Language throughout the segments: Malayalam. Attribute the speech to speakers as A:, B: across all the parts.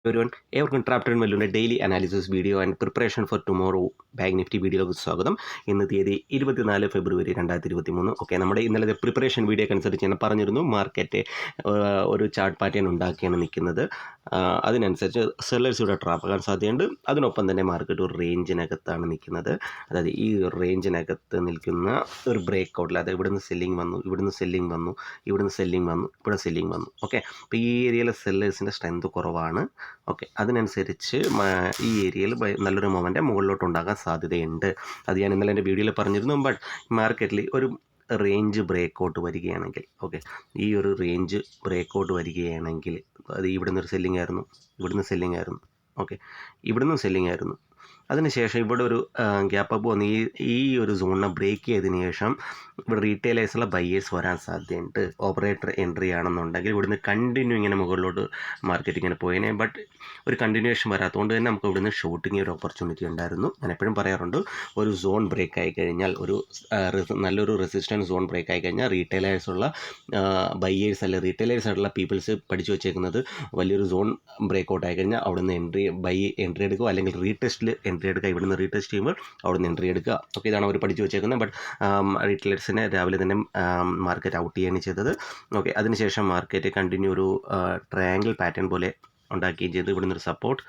A: everyone, everyone trapped in Mallu daily analysis video and preparation for tomorrow bank Nifty വീഡിയോയിലേക്ക് സ്വാഗതം. ഇന്ന് തീയതി 24 ഫെബ്രുവരി 2023. ഓക്കെ, നമ്മുടെ ഇന്നലത്തെ പ്രിപ്പറേഷൻ വീഡിയോ അനുസരിച്ച് ഞാൻ പറഞ്ഞിരുന്നു മാർക്കറ്റ് ഒരു ചാർട്ട് പാറ്റേൺ ഉണ്ടാക്കിയാണ് നിൽക്കുന്നത്. അതിനനുസരിച്ച് സെല്ലേഴ്സ് ഇവിടെ ട്രാപ്പ് ആകാൻ സാധ്യതയുണ്ട്. അതിനൊപ്പം തന്നെ മാർക്കറ്റ് ഒരു റേഞ്ചിനകത്താണ് നിൽക്കുന്നത്. അതായത് ഈ റേഞ്ചിനകത്ത് നിൽക്കുന്ന ഒരു ബ്രേക്ക് ഔട്ടിൽ, അതായത് ഇവിടുന്ന് സെല്ലിംഗ് വന്നു, ഇവിടുന്ന് സെല്ലിംഗ് വന്നു, ഇവിടുന്ന് സെല്ലിംഗ് വന്നു, ഇവിടെ സെല്ലിംഗ് വന്നു. ഓക്കെ, അപ്പോൾ ഈ ഏരിയയിലെ സെല്ലേഴ്സിൻ്റെ സ്ട്രെങ്ത് കുറവാണ്. ഓക്കെ, അതിനനുസരിച്ച് ഈ ഏരിയയിൽ നല്ലൊരു മൊമെൻ്റ് മുകളിലോട്ട് ഉണ്ടാകാൻ സാധ്യതയുണ്ട്. അത് ഞാൻ ഇന്നലെ എൻ്റെ വീഡിയോയിൽ പറഞ്ഞിരുന്നു. ബട്ട് മാർക്കറ്റിൽ ഒരു റേഞ്ച് ബ്രേക്കൗട്ട് വരികയാണെങ്കിൽ, ഓക്കെ, ഈ ഒരു റേഞ്ച് ബ്രേക്കൗട്ട് വരികയാണെങ്കിൽ, അത് ഇവിടുന്ന് ഒരു സെല്ലിംഗ് ആയിരുന്നു, ഇവിടുന്ന് സെല്ലിംഗ് ആയിരുന്നു, ഓക്കെ, ഇവിടുന്ന് സെല്ലിംഗ് ആയിരുന്നു. അതിനുശേഷം ഇവിടെ ഒരു ഗ്യാപ്പ് അപ്പ് വന്ന് ഈ ഒരു സോണിനെ ബ്രേക്ക് ചെയ്തതിന് ശേഷം ഇവിടെ റീറ്റെയിലേഴ്സുള്ള ബയേഴ്സ് വരാൻ സാധ്യതയുണ്ട്. ഓപ്പറേറ്റർ എൻട്രി ആണെന്നുണ്ടെങ്കിൽ ഇവിടുന്ന് കണ്ടിന്യൂ ഇങ്ങനെ മുകളിലോട്ട് മാർക്കറ്റ് ഇങ്ങനെ പോയേനെ. ബട്ട് ഒരു കണ്ടിന്യൂവേഷൻ വരാത്തതുകൊണ്ട് തന്നെ നമുക്ക് ഇവിടുന്ന് ഷോട്ടിങ് ഒരു ഓപ്പർച്യൂണിറ്റി ഉണ്ടായിരുന്നു. ഞാൻ എപ്പോഴും പറയാറുണ്ട്, ഒരു സോൺ ബ്രേക്ക് ആയി കഴിഞ്ഞാൽ, ഒരു നല്ലൊരു റെസിസ്റ്റൻസ് സോൺ ബ്രേക്ക് ആയി കഴിഞ്ഞാൽ റീറ്റെയിലേഴ്സുള്ള ബയേഴ്സ് അല്ലെ റീറ്റെയിലേഴ്സ് ആയിട്ടുള്ള പീപ്പിൾസ് പഠിച്ചു വെച്ചേക്കുന്നത് വലിയൊരു സോൺ ബ്രേക്ക് ഔട്ട് ആയി കഴിഞ്ഞാൽ അവിടുന്ന് എൻട്രി എടുക്കുക, അല്ലെങ്കിൽ റീടെസ്റ്റിൽ എൻട്രി എടുക്കുക. ഇവിടുന്ന് റീടെസ്റ്റ് ചെയ്യുമ്പോൾ അവിടുന്ന് എൻട്രി എടുക്കുക. ഓക്കെ, ഇതാണ് അവർ പഠിച്ചു വെച്ചേക്കുന്നത്. ബട്ട് റീറ്റെയിലേഴ്സിനെ രാവിലെ തന്നെ മാർക്കറ്റ് ഔട്ട് ചെയ്യുകയാണ് ചെയ്തത്. ഓക്കെ, അതിനുശേഷം മാർക്കറ്റ് കണ്ടിന്യൂ ഒരു ട്രയാങ്കിൾ പാറ്റേൺ പോലെ ഉണ്ടാക്കുകയും ചെയ്തു. ഇവിടുന്ന് ഒരു സപ്പോർട്ട്,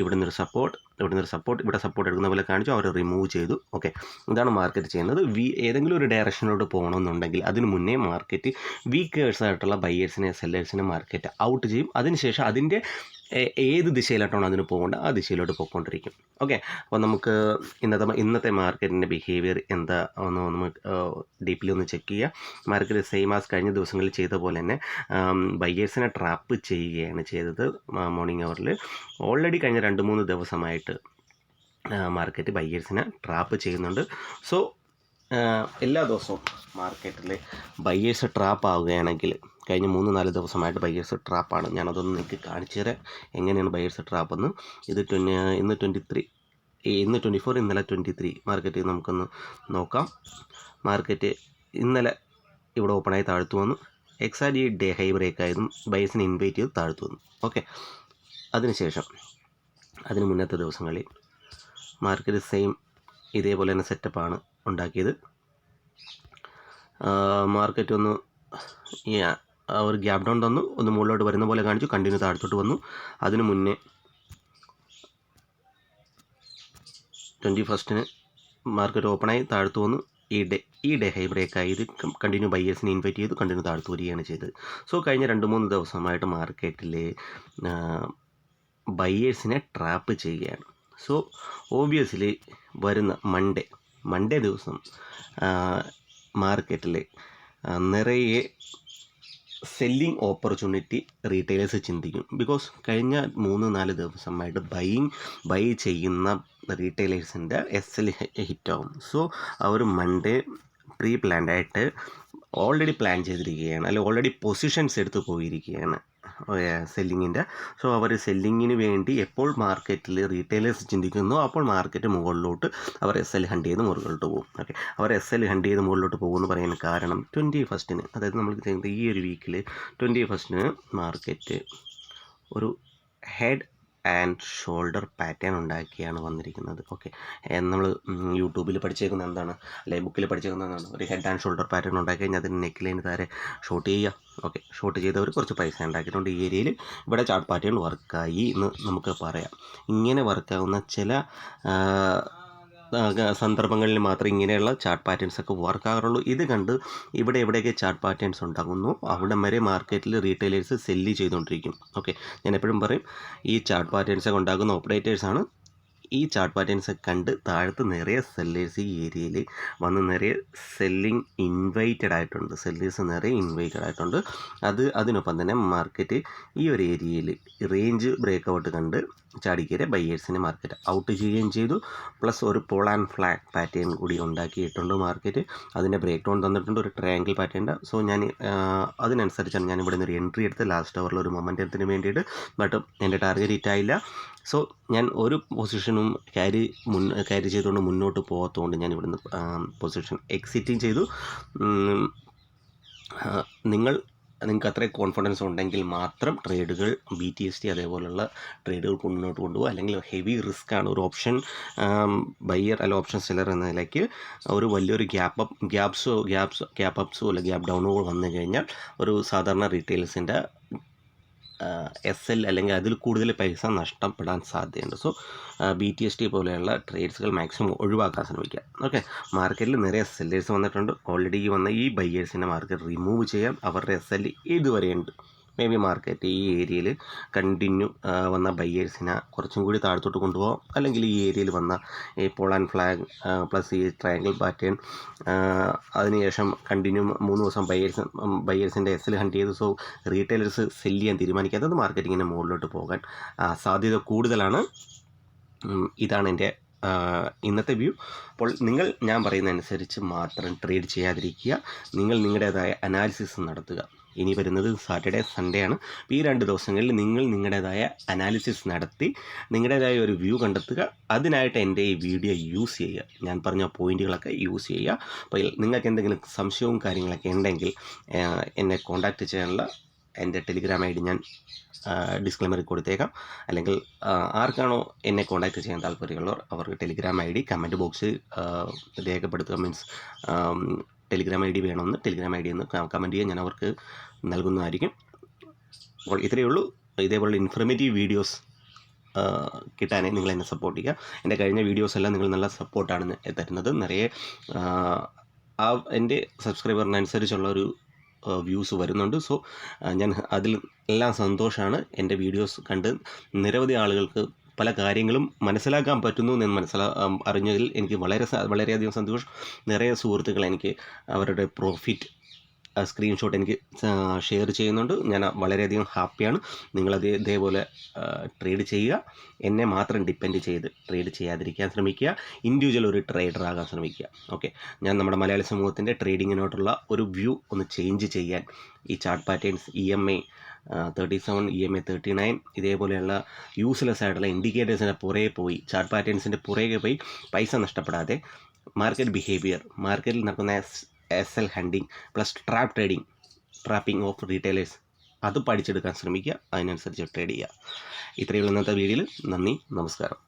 A: ഇവിടുന്ന് ഒരു സപ്പോർട്ട്, ഇവിടുന്ന് ഒരു സപ്പോർട്ട്, ഇവിടെ സപ്പോർട്ട് എടുക്കുന്ന പോലെ കാണിച്ചു, അവർ റിമൂവ് ചെയ്തു. ഓക്കെ, ഇതാണ് മാർക്കറ്റ് ചെയ്യുന്നത്. ഏതെങ്കിലും ഒരു ഡയറക്ഷനിലോട്ട് പോകണമെന്നുണ്ടെങ്കിൽ അതിന് മുന്നേ മാർക്കറ്റ് വീക്കേഴ്സ് ആയിട്ടുള്ള ബയേഴ്സിനെ സെല്ലേഴ്സിനെ മാർക്കറ്റ് ഔട്ട് ചെയ്യും. അതിനുശേഷം അതിൻ്റെ ഏത് ദിശയിലോട്ടാണ് അതിന് പോകേണ്ടത് ആ ദിശയിലോട്ട് പോയിക്കൊണ്ടിരിക്കും. ഓക്കെ, അപ്പോൾ നമുക്ക് ഇന്നത്തെ മാർക്കറ്റിൻ്റെ ബിഹേവിയർ എന്താ ഒന്ന് ഡീപ്ലി ഒന്ന് ചെക്ക് ചെയ്യുക. മാർക്കറ്റ് സെയിം ആസ് കഴിഞ്ഞ ദിവസങ്ങളിൽ ചെയ്ത പോലെ തന്നെ ബയേഴ്സിനെ ട്രാപ്പ് ചെയ്യുകയാണ് ചെയ്തത്. മോർണിംഗ് അവറിൽ ഓൾറെഡി കഴിഞ്ഞ 2-3 ദിവസമായിട്ട് മാർക്കറ്റ് ബയേഴ്സിനെ ട്രാപ്പ് ചെയ്യുന്നുണ്ട്. സോ എല്ലാ ദിവസവും മാർക്കറ്റിൽ ബയേഴ്സ് ട്രാപ്പ് ആവുകയാണെങ്കിൽ, കഴിഞ്ഞ 3-4 ദിവസമായിട്ട് ബയേഴ്സ് ട്രാപ്പാണ്. ഞാനതൊന്ന് നിങ്ങൾക്ക് കാണിച്ചു തരാം എങ്ങനെയാണ് ബയേഴ്സ് ട്രാപ്പ് എന്ന്. ഇന്ന് 24, ഇന്നലെ 23 മാർക്കറ്റ് നമുക്കൊന്ന് നോക്കാം. മാർക്കറ്റ് ഇന്നലെ ഇവിടെ ഓപ്പണായി താഴ്ത്തു വന്നു. എക്സാക്ട് ഈ ഡേ ഹൈ ബ്രേക്ക് ആയതും ബയേഴ്സിനെ ഇൻവൈറ്റ് ചെയ്ത് താഴ്ത്തു വന്നു. ഓക്കെ, അതിനുശേഷം അതിന് മുന്നത്തെ ദിവസങ്ങളിൽ മാർക്കറ്റ് സെയിം ഇതേപോലെ തന്നെ സെറ്റപ്പാണ് ഉണ്ടാക്കിയത്. മാർക്കറ്റ് ഒന്ന് ഒരു ഗ്യാപ്പ് ഡൗൺ തന്നു, ഒന്ന് മുകളിലോട്ട് വരുന്ന പോലെ കാണിച്ചു, കണ്ടിന്യൂ താഴത്തോട്ട് വന്നു. അതിന് മുന്നേ 21 മാർക്കറ്റ് ഓപ്പണായി താഴ്ത്തു വന്നു. ഈ ഡേ ഹൈ ബ്രേക്ക് ആയി ഇത് കണ്ടിന്യൂ ബയേഴ്സിനെ ഇൻവൈറ്റ് ചെയ്തു, കണ്ടിന്യൂ താഴ്ത്തു വരികയാണ് ചെയ്തത്. സോ കഴിഞ്ഞ 2-3 ദിവസമായിട്ട് മാർക്കറ്റിൽ ബയേഴ്സിനെ ട്രാപ്പ് ചെയ്യുകയാണ്. സോ ഓബിയസ്ലി വരുന്ന മൺഡേ ദിവസം മാർക്കറ്റിൽ നിറയെ സെല്ലിംഗ് ഓപ്പർച്യൂണിറ്റി റീറ്റെയിലേഴ്സ് ചിന്തിക്കും. ബിക്കോസ് കഴിഞ്ഞ 3-4 ദിവസമായിട്ട് ബൈ ചെയ്യുന്ന റീറ്റെയിലേഴ്സിൻ്റെ SL ഹിറ്റാവും. സോ അവർ മൺഡേ പ്രീ പ്ലാൻഡായിട്ട് ഓൾറെഡി പ്ലാൻ ചെയ്തിരിക്കുകയാണ്, അല്ലെങ്കിൽ ഓൾറെഡി പൊസിഷൻസ് എടുത്ത് പോയിരിക്കുകയാണ് സെല്ലിങ്ങിൻ്റെ. സോ അവർ സെല്ലിങ്ങിന് വേണ്ടി എപ്പോൾ മാർക്കറ്റിൽ റീറ്റെയിലേഴ്സ് ചിന്തിക്കുന്നു അപ്പോൾ മാർക്കറ്റ് മുകളിലോട്ട് അവർ SL ഹണ്ട് ചെയ്ത് മുകളിലോട്ട് പോകും. ഓക്കെ, അവർ SL ഹണ്ട് ചെയ്ത് മുകളിലോട്ട് പോകുമെന്ന് പറയാൻ കാരണം 21, അതായത് നമ്മൾ ചെയ്യുന്നത് ഈ ഒരു വീക്കിൽ 21 മാർക്കറ്റ് ഒരു ഹെഡ് ആൻഡ് ഷോൾഡർ പാറ്റേൺ ഉണ്ടാക്കിയാണ് വന്നിരിക്കുന്നത്. ഓക്കെ, നമ്മൾ യൂട്യൂബിൽ പഠിച്ചേക്കുന്നത് എന്താണ്, അല്ലെങ്കിൽ ബുക്കിൽ പഠിച്ചേക്കുന്നത് എന്താണ്, ഒരു ഹെഡ് ആൻഡ് ഷോൾഡർ പാറ്റേൺ ഉണ്ടാക്കി കഴിഞ്ഞാൽ അതിന് നെക്ക് ലൈന് താരെ ഷോട്ട് ചെയ്യുക. ഓക്കെ, ഷോട്ട് ചെയ്തവർ കുറച്ച് പൈസ ഉണ്ടാക്കിയിട്ടുണ്ട്. ഈ ഏരിയയിൽ ഇവിടെ ചാർട്ട് പാറ്റേൺ വർക്കായി എന്ന് നമുക്ക് പറയാം. ഇങ്ങനെ വർക്കാവുന്ന ചില സന്ദർഭങ്ങളിൽ മാത്രമേ ഇങ്ങനെയുള്ള ചാർട്ട് പാറ്റേൺസ് ഒക്കെ വർക്കാകാറുള്ളൂ. ഇത് കണ്ട് ഇവിടെ എവിടെയൊക്കെ ചാർട്ട് പാറ്റേൺസ് ഉണ്ടാകുന്നു അവിടെ വരെ മാർക്കറ്റിൽ റീറ്റെയിലേഴ്സ് സെല്ല് ചെയ്തുകൊണ്ടിരിക്കും. ഓക്കെ, ഞാൻ എപ്പോഴും പറയും, ഈ ചാർട്ട് പാറ്റേൺസൊക്കെ ഉണ്ടാക്കുന്ന ഓപ്പറേറ്റേഴ്സാണ്. ഈ ചാർട്ട് പാറ്റേൺസ് കണ്ട് താഴത്ത് നിറയെ സെല്ലേഴ്സ് ഈ ഏരിയയിൽ വന്ന് നിറയെ സെല്ലിങ് ഇൻവൈറ്റഡ് ആയിട്ടുണ്ട്, സെല്ലേഴ്സ് നിറയെ ഇൻവൈറ്റഡ് ആയിട്ടുണ്ട്. അതിനൊപ്പം തന്നെ മാർക്കറ്റ് ഈ ഒരു ഏരിയയിൽ റേഞ്ച് ബ്രേക്ക് ഔട്ട് കണ്ട് ചാടിക്കയറി ബയേഴ്സിനെ മാർക്കറ്റ് ഔട്ട് ചെയ്യുകയും ചെയ്തു. പ്ലസ് ഒരു പോൾ ആൻഡ് ഫ്ലാഗ് പാറ്റേൺ കൂടി ഉണ്ടാക്കിയിട്ടുണ്ട് മാർക്കറ്റ്. അതിൻ്റെ ബ്രേക്ക് ഡൗൺ തന്നിട്ടുണ്ട്, ഒരു ട്രയാങ്കിൾ പാറ്റേൺ. സോ ഞാൻ അതിനനുസരിച്ചാണ് ഞാൻ ഇവിടെ നിന്ന് ഒരു എൻട്രി എടുത്ത് ലാസ്റ്റ് അവറിൽ ഒരു മൊമെൻറ്റത്തിന് വേണ്ടിയിട്ട്. ബട്ട് എൻ്റെ ടാർഗറ്റ് ഹിറ്റായില്ല. സോ ഞാൻ ഒരു പൊസിഷനും ക്യാരി ചെയ്തുകൊണ്ട് മുന്നോട്ട് പോകാത്തതുകൊണ്ട് ഞാൻ ഇവിടുന്ന് പൊസിഷൻ എക്സിറ്റിങ് ചെയ്തു. നിങ്ങൾ നിങ്ങൾക്ക് അത്രയും കോൺഫിഡൻസ് ഉണ്ടെങ്കിൽ മാത്രം ട്രേഡുകൾ BTST അതേപോലുള്ള ട്രേഡുകൾ മുന്നോട്ട് കൊണ്ടുപോകുക. അല്ലെങ്കിൽ ഹെവി റിസ്ക് ആണ്. ഒരു ഓപ്ഷൻ ബയ്യർ അല്ല ഓപ്ഷൻ സെല്ലർ എന്ന നിലയ്ക്ക് ഒരു വലിയൊരു ഗ്യാപ്പ് അപ്സോ അല്ല ഗ്യാപ്പ് ഡൗണോ വന്നു കഴിഞ്ഞാൽ ഒരു സാധാരണ റീറ്റെയിൽസിൻ്റെ SL അല്ലെങ്കിൽ അതിൽ കൂടുതൽ പൈസ നഷ്ടപ്പെടാൻ സാധ്യതയുണ്ട്. സോ BTST പോലെയുള്ള ട്രേഡ്സുകൾ മാക്സിമം ഒഴിവാക്കാൻ ശ്രമിക്കുക. ഓക്കെ, മാർക്കറ്റിൽ നിറയെ സെല്ലേഴ്സ് വന്നിട്ടുണ്ട്. ഓൾറെഡി വന്ന ഈ ബയ്യേഴ്സിനെ മാർക്കറ്റ് റിമൂവ് ചെയ്യാം. അവരുടെ SL ഇതുവരെയുണ്ട്. മേ ബി മാർക്കറ്റ് ഈ ഏരിയയിൽ കണ്ടിന്യൂ വന്ന ബയ്യേഴ്സിനെ കുറച്ചും കൂടി താഴത്തോട്ട് കൊണ്ടുപോകാം. അല്ലെങ്കിൽ ഈ ഏരിയയിൽ വന്ന ഈ പോൾ ആൻഡ് ഫ്ലാഗ് പ്ലസ് ഈ ട്രയാങ്കിൾ പാറ്റേൺ അതിനുശേഷം കണ്ടിന്യൂ 3 ദിവസം ബയ്യേഴ്സിൻ്റെ SL ഹണ്ട് ചെയ്തു. സോ റീറ്റെയിലേഴ്സ് സെല് ചെയ്യാൻ തീരുമാനിക്കാത്തത് മാർക്കറ്റിങ്ങിന് മുകളിലോട്ട് പോകാൻ സാധ്യത കൂടുതലാണ്. ഇതാണ് എൻ്റെ ഇന്നത്തെ വ്യൂ. അപ്പോൾ ഞാൻ പറയുന്നതനുസരിച്ച് മാത്രം ട്രേഡ് ചെയ്യാതിരിക്കുക. നിങ്ങളുടേതായ അനാലിസിസ് നടത്തുക. ഇനി വരുന്നത് സാറ്റർഡേ സൺഡേ ആണ്. ഈ 2 ദിവസങ്ങളിൽ നിങ്ങളുടേതായ അനാലിസിസ് നടത്തി നിങ്ങളുടേതായ ഒരു വ്യൂ കണ്ടെത്തുക. അതിനായിട്ട് എൻ്റെ ഈ വീഡിയോ യൂസ് ചെയ്യുക. ഞാൻ പറഞ്ഞ പോയിന്റുകളൊക്കെ യൂസ് ചെയ്യുക. അപ്പോൾ നിങ്ങൾക്ക് എന്തെങ്കിലും സംശയവും കാര്യങ്ങളൊക്കെ ഉണ്ടെങ്കിൽ എന്നെ കോൺടാക്റ്റ് ചെയ്യാനുള്ള എൻ്റെ ടെലിഗ്രാം ID ഞാൻ ഡിസ്ക്ലെമറിൽ കൊടുത്തേക്കാം. അല്ലെങ്കിൽ ആർക്കാണോ എന്നെ കോൺടാക്റ്റ് ചെയ്യാൻ താല്പര്യമുള്ളവർ അവർക്ക് ടെലിഗ്രാം ID കമൻറ്റ് ബോക്സിൽ രേഖപ്പെടുത്തുക. മീൻസ് ടെലിഗ്രാം ID വേണമെന്ന് ടെലിഗ്രാം ID എന്ന് കമൻറ്റ് ചെയ്യാൻ ഞാൻ അവർക്ക് നൽകുന്നതായിരിക്കും. അപ്പോൾ ഇത്രയേ ഉള്ളൂ. ഇതേപോലുള്ള ഇൻഫർമേറ്റീവ് വീഡിയോസ് കിട്ടാനേ നിങ്ങൾ എന്നെ സപ്പോർട്ട് ചെയ്യുക. എൻ്റെ കഴിഞ്ഞ വീഡിയോസ് എല്ലാം നിങ്ങൾ നല്ല സപ്പോർട്ടാണ് തരുന്നത്. നിറയെ എൻ്റെ സബ്സ്ക്രൈബറിനനുസരിച്ചുള്ള ഒരു വ്യൂസ് വരുന്നുണ്ട്. സോ ഞാൻ അതിൽ എല്ലാം സന്തോഷമാണ്. എൻ്റെ വീഡിയോസ് കണ്ട് നിരവധി ആളുകൾക്ക് പല കാര്യങ്ങളും മനസ്സിലാക്കാൻ പറ്റുന്നു എന്ന് അറിഞ്ഞതിൽ എനിക്ക് വളരെയധികം സന്തോഷം. നിറയെ സുഹൃത്തുക്കൾ എനിക്ക് അവരുടെ പ്രോഫിറ്റ് സ്ക്രീൻഷോട്ട് എനിക്ക് ഷെയർ ചെയ്യുന്നുണ്ട്. ഞാൻ വളരെയധികം ഹാപ്പിയാണ്. നിങ്ങളത് ഇതേപോലെ ട്രേഡ് ചെയ്യുക. എന്നെ മാത്രം ഡിപ്പെൻഡ് ചെയ്ത് ട്രേഡ് ചെയ്യാതിരിക്കാൻ ശ്രമിക്കുക. ഇൻഡിവിജ്വൽ ഒരു ട്രേഡർ ആകാൻ ശ്രമിക്കുക. ഓക്കെ, ഞാൻ നമ്മുടെ മലയാളി സമൂഹത്തിൻ്റെ ട്രേഡിങ്ങിനോട്ടുള്ള ഒരു വ്യൂ ഒന്ന് ചേഞ്ച് ചെയ്യാൻ ഈ ചാർട്ട് പാറ്റേൺസ് EMA 37 EMA 39 ഇതേപോലെയുള്ള യൂസ്ലെസ് ആയിട്ടുള്ള ഇൻഡിക്കേറ്റേഴ്സിൻ്റെ പുറകെ പോയി ചാർട്ട് പാറ്റേൺസിൻ്റെ പുറകെ പോയി പൈസ നഷ്ടപ്പെടാതെ മാർക്കറ്റ് ബിഹേവിയർ, മാർക്കറ്റിൽ നടക്കുന്ന SL hunting plus trapping of retailers അത് പഠിച്ചെടുക്കാൻ ശ്രമിക്കുക. അതിനനുസരിച്ച് ട്രേഡ് ചെയ്യുക. ഇത്രയുള്ള ഇന്നത്തെ വീഡിയോയിൽ. നന്ദി, നമസ്കാരം.